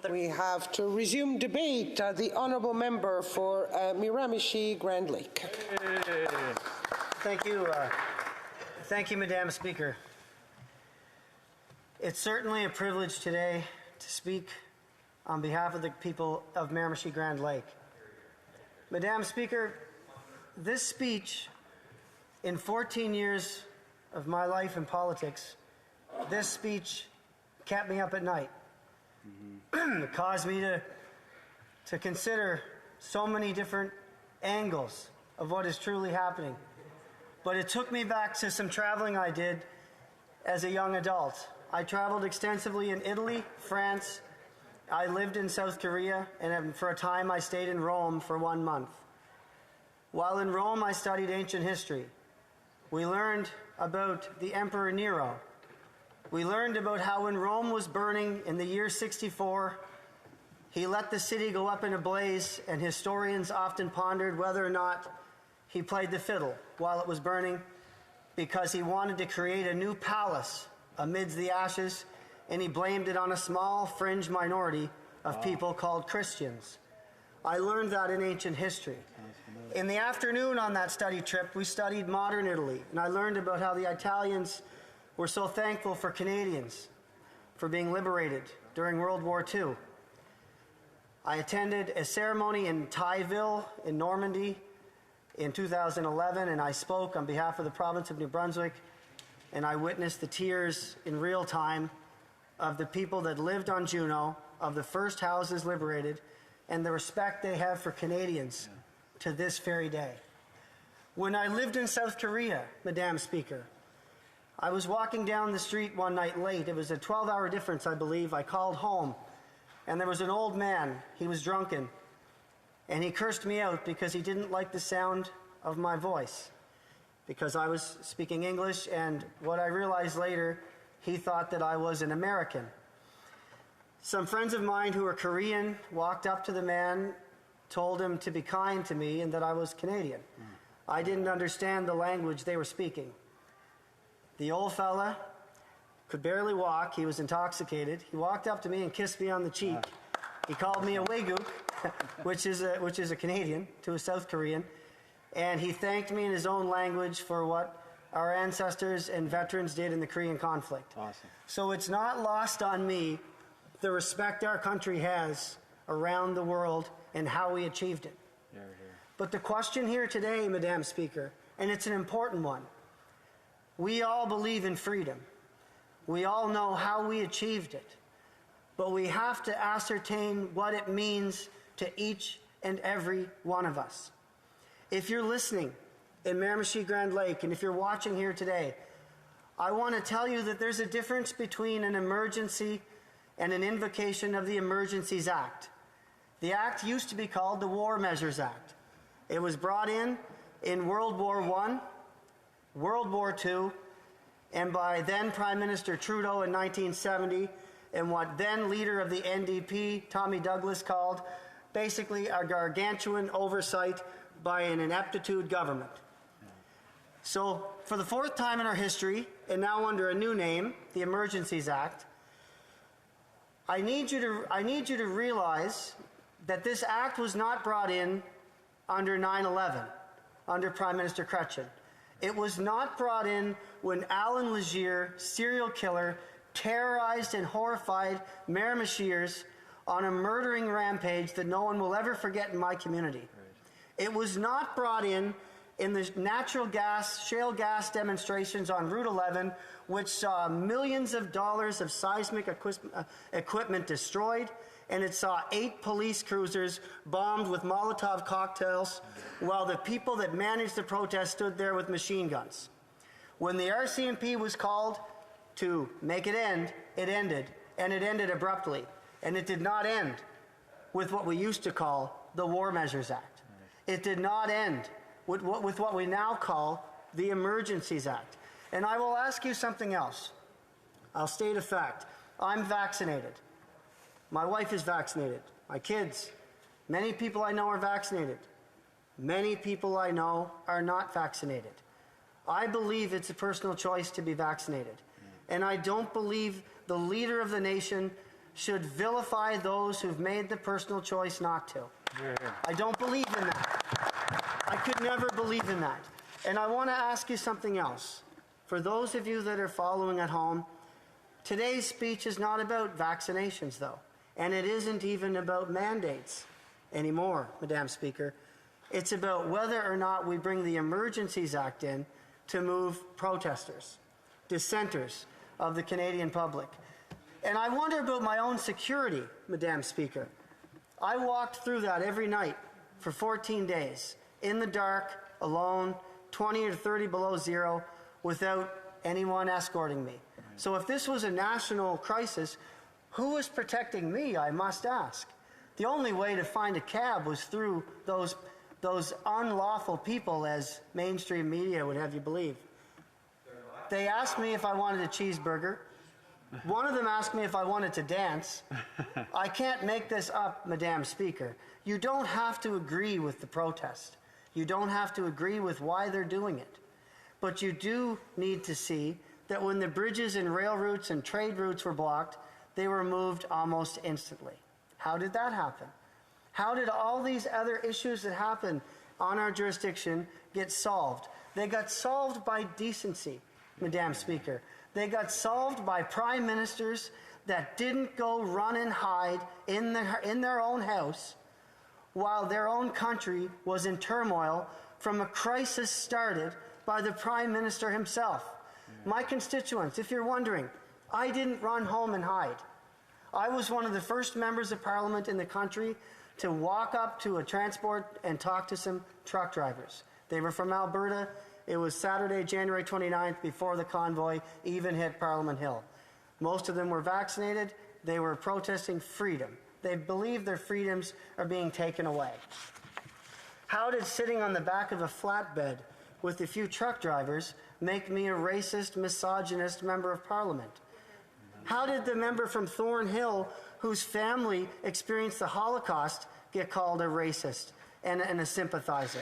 We have to resume debate. The honourable member for Miramichi Grand Lake. Thank you. Thank you, Madam Speaker. It's certainly a privilege today to speak on behalf of the people of Miramichi Grand Lake. Madam Speaker, this speech, in 14 years of my life in politics, this speech kept me up at night. It caused me to consider so many different angles of what is truly happening. But it took me back to some traveling I did as a young adult. I traveled extensively in Italy, France. I lived in South Korea, and for a time I stayed in Rome for 1 month. While in Rome, I studied ancient history. We learned about the Emperor Nero. We learned about how when Rome was burning in the year 64, he let the city go up in a blaze, and historians often pondered whether or not he played the fiddle while it was burning because he wanted to create a new palace amidst the ashes, and he blamed it on a small fringe minority of people called Christians. I learned that in ancient history. In the afternoon on that study trip, we studied modern Italy, and I learned about how the Italians were so thankful for Canadians for being liberated during World War II. I attended a ceremony in Tyville in Normandy in 2011, and I spoke on behalf of the province of New Brunswick, and I witnessed the tears in real time of the people that lived on Juneau, of the first houses liberated, and the respect they have for Canadians to this very day. When I lived in South Korea, Madam Speaker, I was walking down the street one night late. It was a 12-hour difference, I believe. I called home, and there was an old man. He was drunken, and he cursed me out because he didn't like the sound of my voice, because I was speaking English, and what I realized later, he thought that I was an American. Some friends of mine who were Korean walked up to the man, told him to be kind to me, and that I was Canadian. I didn't understand the language they were speaking. The old fella could barely walk. He was intoxicated. He walked up to me and kissed me on the cheek. He called me a Waguk, which is a Canadian to a South Korean, and he thanked me in his own language for what our ancestors and veterans did in the Korean conflict. Awesome. So it's not lost on me the respect our country has around the world and how we achieved it. Here, here. But the question here today, Madam Speaker, and it's an important one, we all believe in freedom. We all know how we achieved it. But we have to ascertain what it means to each and every one of us. If you're listening in Miramichi Grand Lake, and if you're watching here today, I want to tell you that there's a difference between an emergency and an invocation of the Emergencies Act. The act used to be called the War Measures Act. It was brought in World War I, World War II, and by then Prime Minister Trudeau in 1970, and what then leader of the NDP, Tommy Douglas, called basically a gargantuan oversight by an ineptitude government. So for the fourth time in our history, and now under a new name, the Emergencies Act, I need you to realize that this act was not brought in under 9/11, under Prime Minister Chrétien. It was not brought in when Alan Legier, serial killer, terrorized and horrified Miramichiers on a murdering rampage that no one will ever forget in my community. It was not brought in the natural gas, shale gas demonstrations on Route 11, which saw millions of dollars of seismic equipment destroyed, and it saw 8 police cruisers bombed with Molotov cocktails while the people that managed the protest stood there with machine guns. When the RCMP was called to make it end, it ended, and it ended abruptly. And it did not end with what we used to call the War Measures Act. It did not end with what we now call the Emergencies Act. And I will ask you something else. I'll state a fact. I'm vaccinated. My wife is vaccinated. My kids, many people I know are vaccinated. Many people I know are not vaccinated. I believe it's a personal choice to be vaccinated. And I don't believe the leader of the nation should vilify those who've made the personal choice not to. I don't believe in that. I could never believe in that. And I want to ask you something else. For those of you that are following at home, today's speech is not about vaccinations, though, and it isn't even about mandates anymore, Madam Speaker. It's about whether or not we bring the Emergencies Act in to move protesters, dissenters of the Canadian public. And I wonder about my own security, Madam Speaker. I walked through that every night for 14 days, in the dark, alone, 20 or 30 below zero, without anyone escorting me. So if this was a national crisis, who was protecting me, I must ask? The only way to find a cab was through those unlawful people, as mainstream media would have you believe. They asked me if I wanted a cheeseburger. One of them asked me if I wanted to dance. I can't make this up, Madam Speaker. You don't have to agree with the protest. You don't have to agree with why they're doing it. But you do need to see that when the bridges and rail routes and trade routes were blocked, they were moved almost instantly. How did that happen? How did all these other issues that happen on our jurisdiction get solved? They got solved by decency, Madam Speaker. They got solved by prime ministers that didn't go run and hide in their own house while their own country was in turmoil from a crisis started by the prime minister himself. My constituents, if you're wondering, I didn't run home and hide. I was one of the first members of parliament in the country to walk up to a transport and talk to some truck drivers. They were from Alberta. It was Saturday, January 29th, before the convoy even hit Parliament Hill. Most of them were vaccinated. They were protesting freedom. They believe their freedoms are being taken away. How did sitting on the back of a flatbed with a few truck drivers make me a racist, misogynist member of parliament? How did the member from Thornhill, whose family experienced the Holocaust, get called a racist and a sympathizer?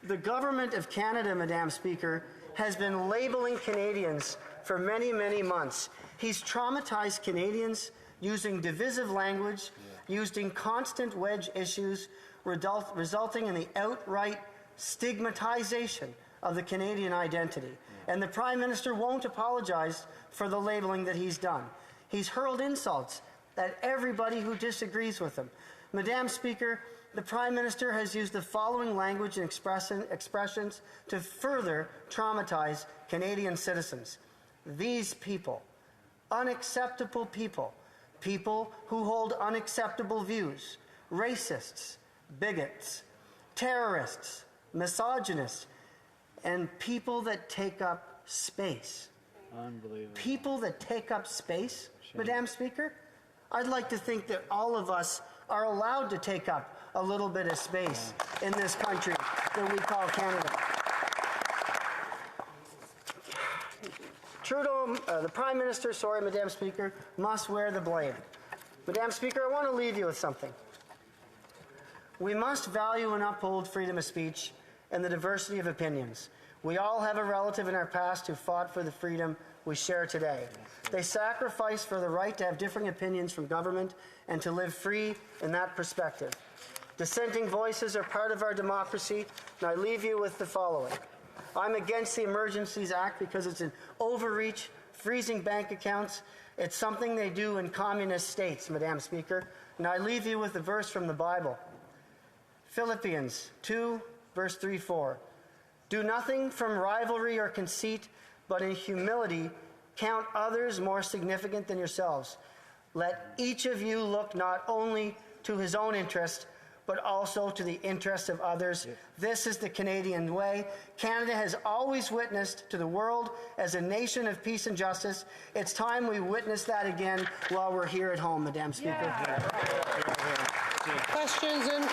The government of Canada, Madam Speaker, has been labeling Canadians for many, many months. He's traumatized Canadians using divisive language, using constant wedge issues, resulting in the outright stigmatization of the Canadian identity. And the Prime Minister won't apologize for the labeling that he's done. He's hurled insults at everybody who disagrees with him. Madam Speaker, the Prime Minister has used the following language and expressions to further traumatize Canadian citizens. These people, unacceptable people, people who hold unacceptable views, racists, bigots, terrorists, misogynists, and people that take up space. Unbelievable. People that take up space, Madam Speaker? I'd like to think that all of us are allowed to take up a little bit of space in this country that we call Canada. Trudeau, the Prime Minister, Madam Speaker, must wear the blame. Madam Speaker, I want to leave you with something. We must value and uphold freedom of speech and the diversity of opinions. We all have a relative in our past who fought for the freedom we share today. They sacrificed for the right to have differing opinions from government and to live free in that perspective. Dissenting voices are part of our democracy, and I leave you with the following. I'm against the Emergencies Act because it's an overreach, freezing bank accounts. It's something they do in communist states, Madam Speaker. And I leave you with a verse from the Bible. Philippians 2, verse 3-4. Do nothing from rivalry or conceit, but in humility count others more significant than yourselves. Let each of you look not only to his own interest, but also to the interest of others. This is the Canadian way. Canada has always witnessed to the world as a nation of peace and justice. It's time we witness that again while we're here at home, Madam Speaker. Questions and